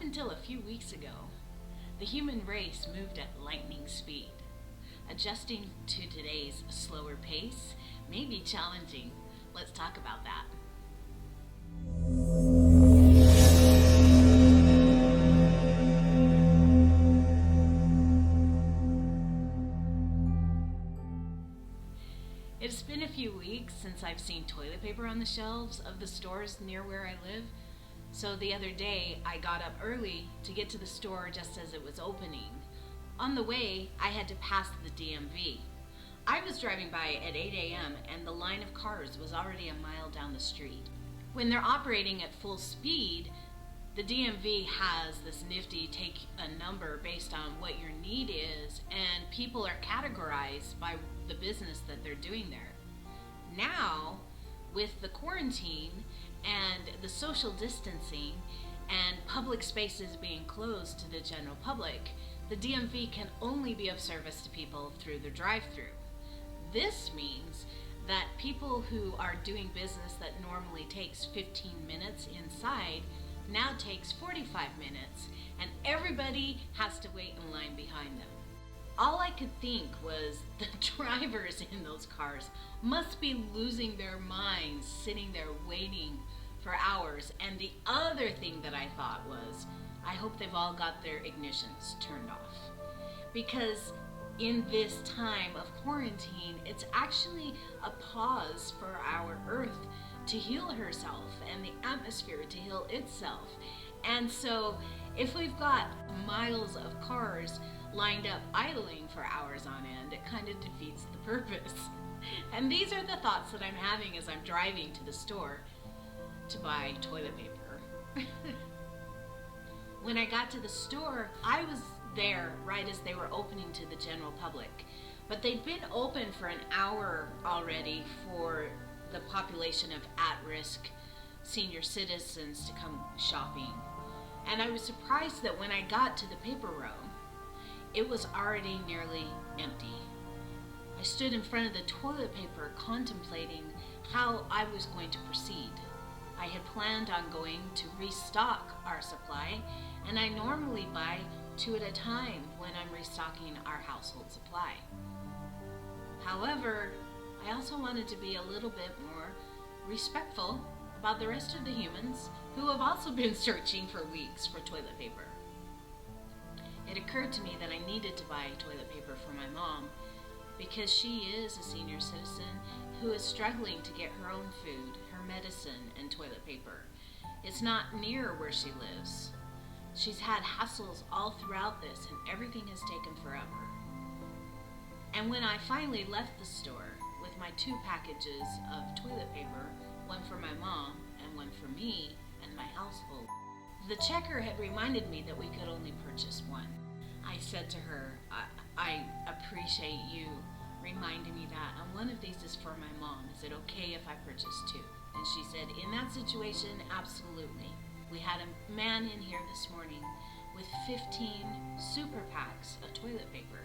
until a few weeks ago, the human race moved at lightning speed. Adjusting to today's slower pace may be challenging. Let's talk about that. It's been a few weeks since I've seen toilet paper on the shelves of the stores near where I live. So the other day, I got up early to get to the store just as it was opening. On the way, I had to pass the DMV. I was driving by at 8 a.m. and the line of cars was already a mile down the street. When they're operating at full speed, the DMV has this nifty take a number based on what your need is, and people are categorized by the business that they're doing there. Now, with the quarantine and the social distancing and public spaces being closed to the general public, the DMV can only be of service to people through the drive-thru. This means that people who are doing business that normally takes 15 minutes inside now takes 45 minutes, and everybody has to wait in line behind them. All I could think was the drivers in those cars must be losing their minds sitting there waiting for hours. And the other thing that I thought was, I hope they've all got their ignitions turned off. Because in this time of quarantine, it's actually a pause for our earth to heal herself and the atmosphere to heal itself. And so if we've got miles of cars lined up idling for hours on end, it kind of defeats the purpose. And these are the thoughts that I'm having as I'm driving to the store to buy toilet paper. When I got to the store, I was there right as they were opening to the general public. But they'd been open for an hour already for the population of at-risk senior citizens to come shopping. And I was surprised that when I got to the paper row, it was already nearly empty. I stood in front of the toilet paper contemplating how I was going to proceed. I had planned on going to restock our supply, and I normally buy 2 at a time when I'm restocking our household supply. However, I also wanted to be a little bit more respectful about the rest of the humans who have also been searching for weeks for toilet paper. It occurred to me that I needed to buy toilet paper for my mom because she is a senior citizen who is struggling to get her own food, her medicine, and toilet paper. It's not near where she lives. She's had hassles all throughout this, and everything has taken forever. And when I finally left the store with my 2 packages of toilet paper, one for my mom and one for me and my household, the checker had reminded me that we could only purchase 1. I said to her, I appreciate you reminding me that, and one of these is for my mom. Is it okay if I purchase 2? And she said, in that situation, absolutely. We had a man in here this morning with 15 super packs of toilet paper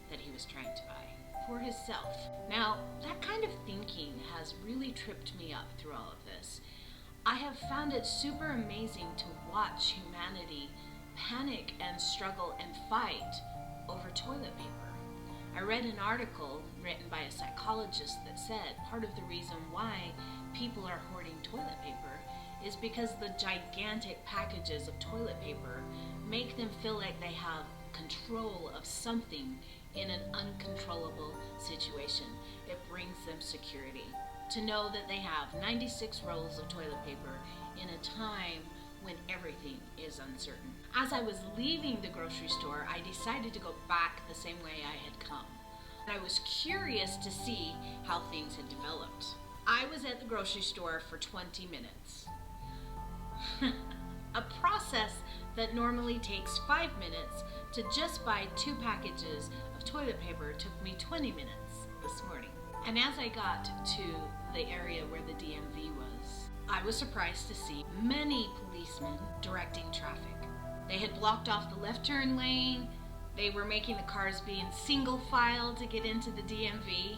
that he was trying to buy for himself. Now, that kind of thinking has really tripped me up through all of this. I have found it super amazing to watch humanity panic and struggle and fight over toilet paper. I read an article written by a psychologist that said part of the reason why people are hoarding toilet paper is because the gigantic packages of toilet paper make them feel like they have control of something in an uncontrollable situation. It brings them security to know that they have 96 rolls of toilet paper in a time when everything is uncertain. As I was leaving the grocery store, I decided to go back the same way I had come. I was curious to see how things had developed. I was at the grocery store for 20 minutes. A process that normally takes 5 minutes to just buy 2 packages of toilet paper took me 20 minutes this morning. And as I got to the area where the DMV was, I was surprised to see many policemen directing traffic. They had blocked off the left turn lane. They were making the cars be in single file to get into the DMV.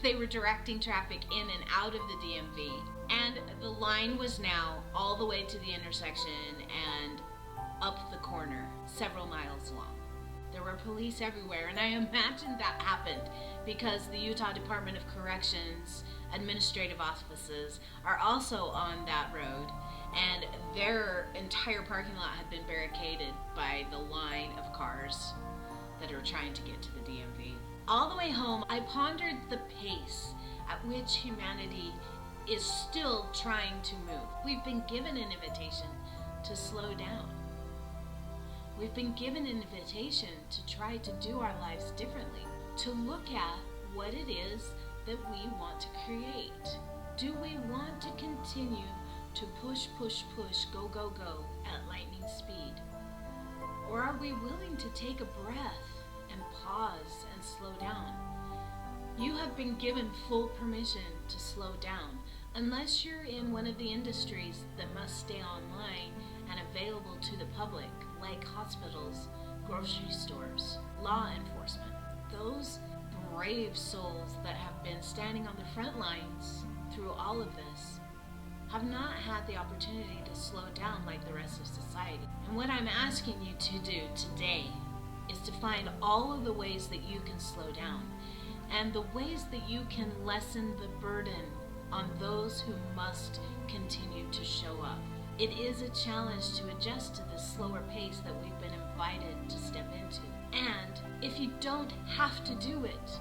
They were directing traffic in and out of the DMV. And the line was now all the way to the intersection, and up the corner, several miles long. There were police everywhere, and I imagine that happened because the Utah Department of Corrections administrative offices are also on that road, and their entire parking lot had been barricaded by the line of cars that are trying to get to the DMV. All the way home, I pondered the pace at which humanity is still trying to move. We've been given an invitation to slow down. We've been given an invitation to try to do our lives differently, to look at what it is that we want to create. Do we want to continue to push, go, at lightning speed? Or are we willing to take a breath and pause and slow down? You have been given full permission to slow down, unless you're in one of the industries that must stay online and available to the public, like hospitals, grocery stores, law enforcement. Those brave souls that have been standing on the front lines through all of this have not had the opportunity to slow down like the rest of society. And what I'm asking you to do today is to find all of the ways that you can slow down and the ways that you can lessen the burden on those who must continue to show up. It is a challenge to adjust to the slower pace that we've been invited to step into. And if you don't have to do it,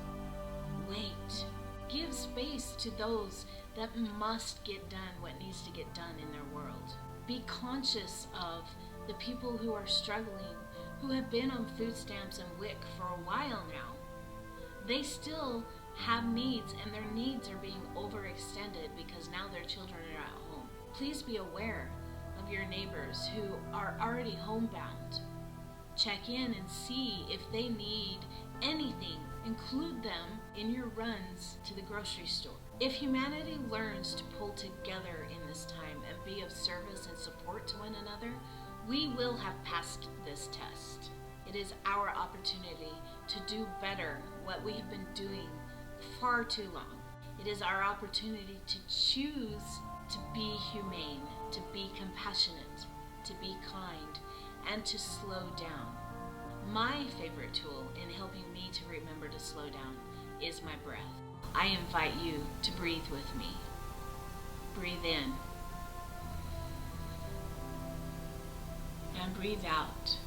wait. Give space to those that must get done what needs to get done in their world. Be conscious of the people who are struggling, who have been on food stamps and WIC for a while now. They still have needs, and their needs are being overextended because now their children are at home. Please be aware of your neighbors who are already homebound. Check in and see if they need anything. Include them in your runs to the grocery store. If humanity learns to pull together in this time and be of service and support to one another, we will have passed this test. It is our opportunity to do better what we have been doing far too long. It is our opportunity to choose to be humane, to be compassionate, to be kind, and to slow down. My favorite tool in helping me to remember to slow down is my breath. I invite you to breathe with me. Breathe in. And breathe out.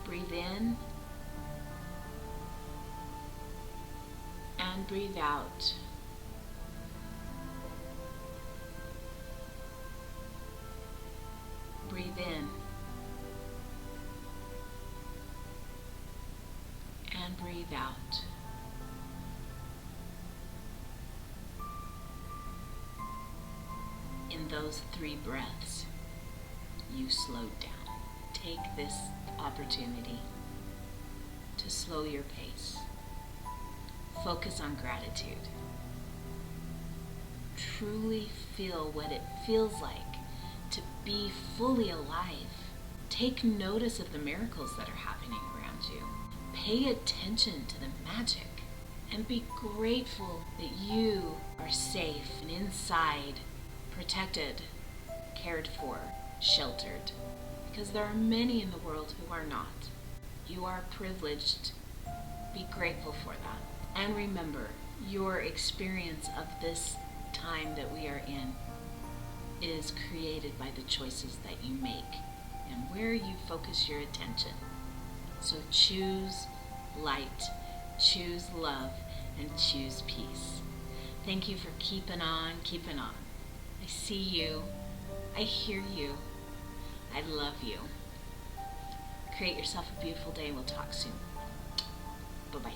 Breathe in. And breathe out. Breathe in. And breathe out. In those 3 breaths, you slowed down. Take this opportunity to slow your pace. Focus on gratitude. Truly feel what it feels like to be fully alive. Take notice of the miracles that are happening around you. Pay attention to the magic and be grateful that you are safe and inside, protected, cared for, sheltered, because there are many in the world who are not. You are privileged. Be grateful for that. And remember, your experience of this time that we are in is created by the choices that you make and where you focus your attention. So choose light, choose love, and choose peace. Thank you for keeping on. I see you. I hear you. I love you. Create yourself a beautiful day. We'll talk soon. Bye-bye.